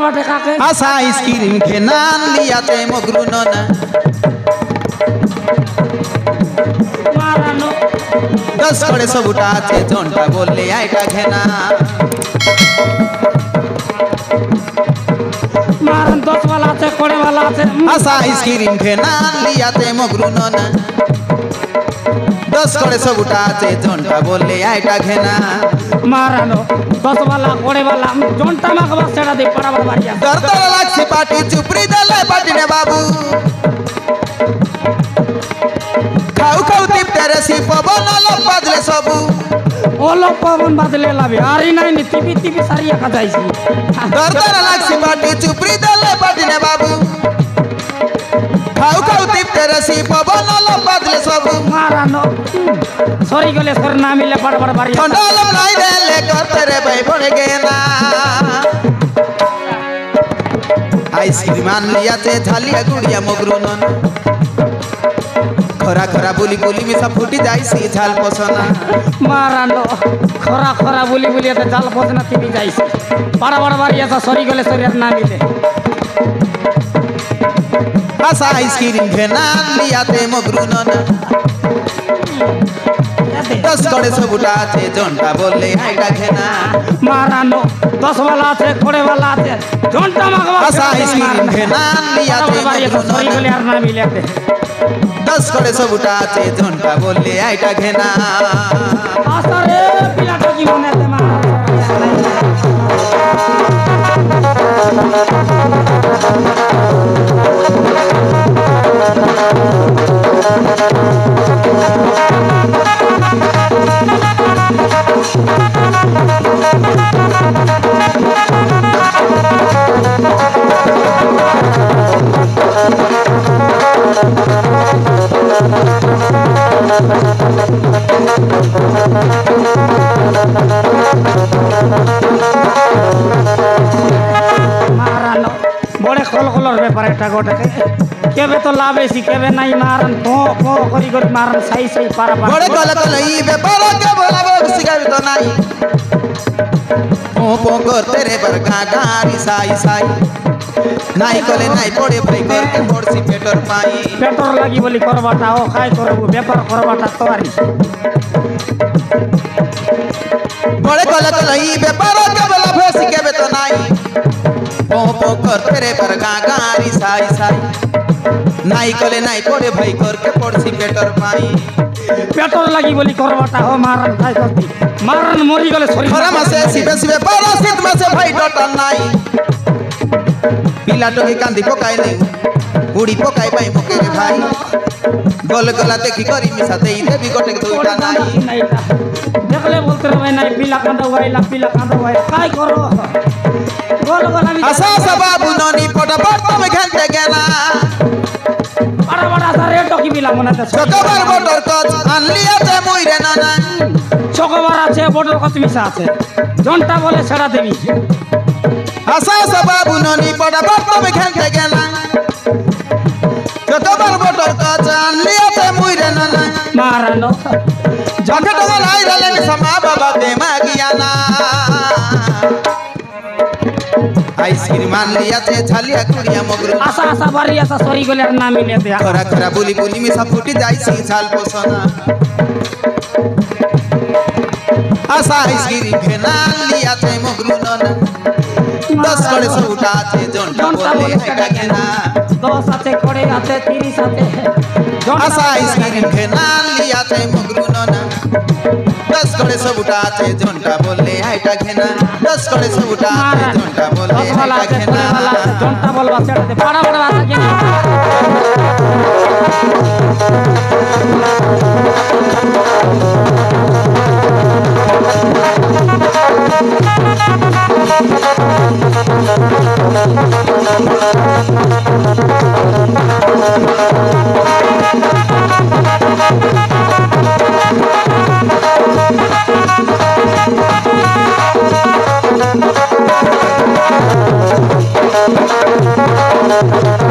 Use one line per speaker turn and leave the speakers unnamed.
बाटे काके
आशा आइसक्रीम के नाम लियाते मगरू नना
मारानो
10 করে সবুটা আছে জনটা বললে আইটা ঘেনা
मारन 10 वाला আছে कोड़े वाला আছে
आशा आइसक्रीम के नाम लियाते मगरू नना 10 করে সবুটা আছে জনটা বললে আইটা ঘেনা
मारानो 10 वाला कोड़े वाला जोंटा मागवा सेड़ा दे पड़ा बारिया
दरदर लागছে পাটি চুপড়ি দলে পাটি নে বাবু খাও খাও টিপতে রেসি পবন আলো বাদলে সবু
ओलो पवन बदले लावे आरी নাই নি টিপি টিপি সারিয়া কাজাইছি
दरदर लागছে পাটি চুপড়ি দলে পাটি নে বাবু খাও খাও টিপতে রেসি পবন আলো বাদলে সবু
मारानो सॉरी गले सर ना मिले बड़ बड़ बारिया
ठंडा लम নাই রে করতে রে ভাই পড়ে গেনা आइसक्रीम आन लियाते झालिया गुड़िया मगरू नना खरा खरा बोली बोली में सब फूटी जाइसी झाल पसना
मारानो खरा खरा बोली बोली तो जाल पसना टिपी जाइसी बड़ बड़ बारिया तो सॉरी गले सर ना मिले
आशा आइसक्रीम के नाम लियाते मगरू नना 10 করে সবুটা আছে জনটা বললে আইটা ঘেনা
मारानो 10 वाला আছে कोड़े वाला আছে जोंटा मागवा
आशा आइसक्रीम के नाम लियाते मगरू
सॉरी गले
नना
ना मिले
10 করে সবুটা আছে জনটা বললে আইটা ঘেনা
आशा रे पिलाटो की मने ते मार मारानो बड़े खल खलर ব্যাপার এটা গোটাকে কেবে তো লাভ বেশি কেবে নাই মারন পো পো করি করি মারন সাই সাই পারা
বড় কল কল ই ব্যাপার কে বলাবো সিগাবি তো নাই পো পো করতে রে বার গাগারি সাই সাই নাই কলে নাই পড়ে ভাই করতে পড়ছি পেটর পাই
পেটর লাগি বলি করবাটা ও খাই করব ব্যাপার করবাটা তোয়ারি
বড় কল কল ই ব্যাপার কে বলাবো সিগাবি তো নাই পো পো করতে রে বার গাগারি সাই সাই নাই কলে নাই পড়ে ভাই করতে পড়ছি পেটর পাই
পেটর লাগি বলি করবাটা ও মারন খাই করতি মারন মরি গলে সরি
খরা মাসে শিবে শিবে পরশিত মাসে ভাই ডটন নাই পিলাটোকে কান্দি পকাই নাই উড়ি পকাই পাই মুখে রে ভাই গল গলা দেখি করি মিশা দেই দেবি গটে দুইটা নাই
নাইটা দেখলে বলতে রে নাই পিলা কাঁদা ভাইলা পিলা কাঁদা ভাই খাই করো গোল গোল আমি
আশা সবাবু ননি ফটাফট তুমি খেলতে গেলা
বড় বড় সারে টকি বিলা মনাতে
যতবার বটর কচ আনলিয়াতে মুইরে নানা
চকবার আছে বড় কত মিশা আছে জনটা বলে ছড়া দেবি
আশা সবাবু ননি ফটাফট তুমি খেলতে গেলা যতবার বটর কচ আনলিয়াতে মুইরে নানা
মারানো
জকে তো লাই রলে সমা বাবা দে magiana आइसक्रीम मान लिया थे झालिया कुड़िया मगरू
आशा आशा बारी आशा सॉरी गले ना मिले दे
खरा खरा बोली बोली में सब फूटी जाई सी झाल पोसना आशा आइसक्रीम के नाम लिया थे मगरू नना 10 করে সবুটা আছে জনটা বলে হাইটা ঘেনা
10 আছে কোড়ে আছে 30 আছে
आशा आइसक्रीम के नाम लिया थे मगरू नना 10 করে সবুটা আছে জনটা বলে হাইটা ঘেনা 10 করে সবুটা আছে জনটা বলে হাইটা ঘেনা
জনটা বলবা সেটাতে বড় বড় আছে কিনা
Thank you.